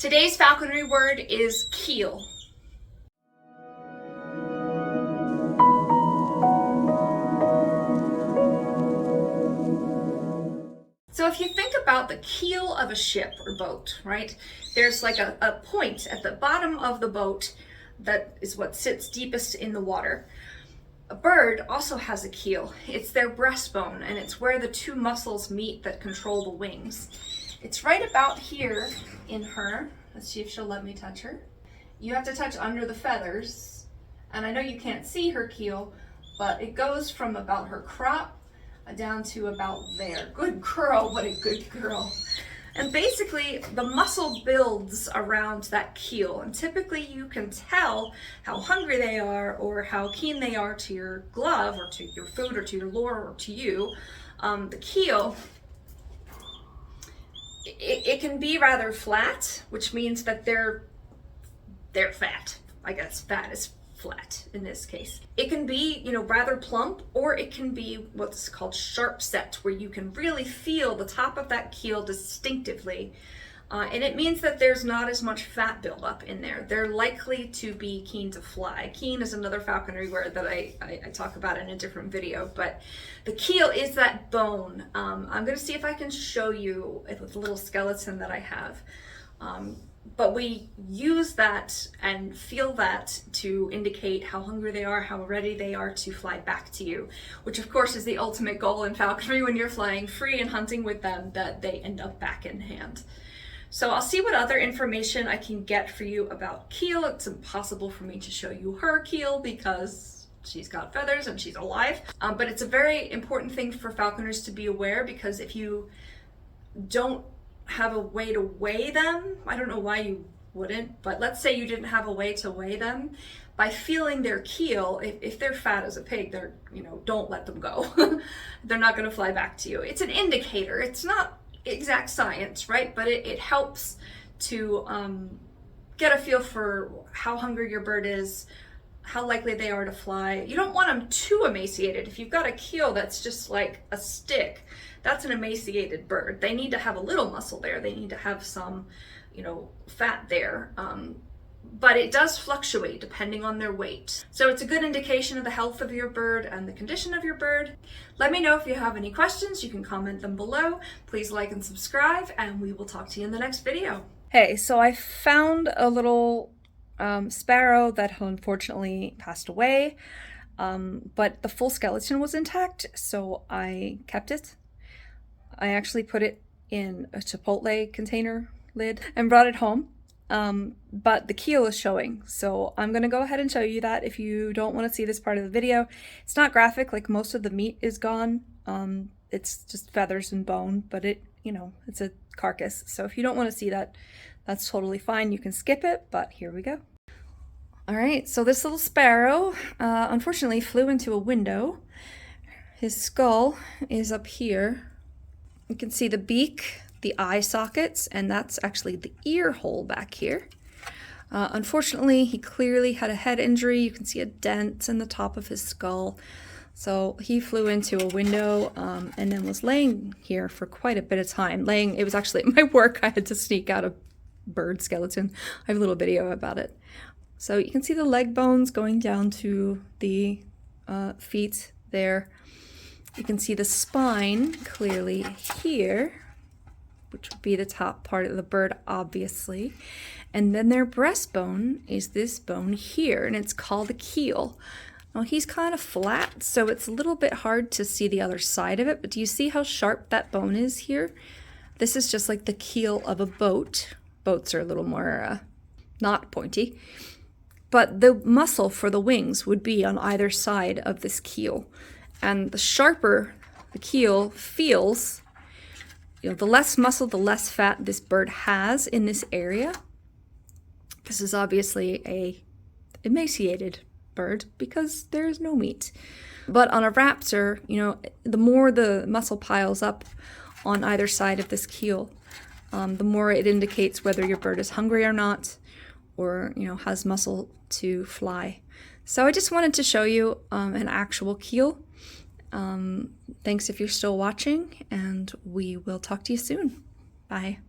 Today's falconry word is keel. So if you think about the keel of a ship or boat, right? There's like a point at the bottom of the boat that is what sits deepest in the water. A bird also has a keel. It's their breastbone, and it's where the two muscles meet that control the wings. It's right about here in her. Let's see if she'll let me touch her. You have to touch under the feathers, and I know you can't see her keel, but it goes from about her crop down to about there. Good girl, what a good girl. And basically the muscle builds around that keel, and typically you can tell how hungry they are or how keen they are to your glove or to your food or to your lure or to you. The keel, it can be rather flat, which means that they're fat. I guess fat is flat in this case. It can be, rather plump, or it can be what's called sharp set, where you can really feel the top of that keel distinctively. And it means that there's not as much fat buildup in there. They're likely to be keen to fly. Keen is another falconry word that I talk about in a different video, but the keel is that bone. I'm gonna see if I can show you with the little skeleton that I have. But we use that and feel that to indicate how hungry they are, how ready they are to fly back to you, which of course is the ultimate goal in falconry when you're flying free and hunting with them, that they end up back in hand. So I'll see what other information I can get for you about keel. It's impossible for me to show you her keel because she's got feathers and she's alive. But it's a very important thing for falconers to be aware, because if you don't have a way to weigh them, I don't know why you wouldn't, but let's say you didn't have a way to weigh them, by feeling their keel, if they're fat as a pig, they're, don't let them go. They're not going to fly back to you. It's an indicator. It's not exact science, right? But it helps to get a feel for how hungry your bird is, how likely they are to fly. You don't want them too emaciated. If you've got a keel that's just like a stick, that's an emaciated bird. They need to have a little muscle there. They need to have some, fat there. But it does fluctuate depending on their weight. So it's a good indication of the health of your bird and the condition of your bird. Let me know if you have any questions. You can comment them below. Please like and subscribe, and we will talk to you in the next video. Hey, so I found a little sparrow that unfortunately passed away, but the full skeleton was intact, so I kept it. I actually put it in a Chipotle container lid and brought it home. But the keel is showing, so I'm gonna go ahead and show you that if you don't want to see this part of the video. It's not graphic, like most of the meat is gone. It's just feathers and bone, but it's a carcass. So if you don't want to see that, that's totally fine. You can skip it, but here we go. All right, so this little sparrow, unfortunately flew into a window. His skull is up here. You can see the beak, the eye sockets, and that's actually the ear hole back here. Unfortunately, he clearly had a head injury. You can see a dent in the top of his skull. So he flew into a window and then was laying here for quite a bit of time. It was actually at my work. I had to sneak out a bird skeleton. I have a little video about it. So you can see the leg bones going down to the feet there. You can see the spine clearly here, which would be the top part of the bird, obviously. And then their breastbone is this bone here, and it's called a keel. Now he's kind of flat, so it's a little bit hard to see the other side of it, but do you see how sharp that bone is here? This is just like the keel of a boat. Boats are a little more not pointy. But the muscle for the wings would be on either side of this keel. And the sharper the keel feels, the less muscle, the less fat this bird has in this area. This is obviously a emaciated bird because there is no meat. But on a raptor, the more the muscle piles up on either side of this keel, the more it indicates whether your bird is hungry or not, or has muscle to fly. So I just wanted to show you an actual keel. Thanks if you're still watching, and we will talk to you soon. Bye.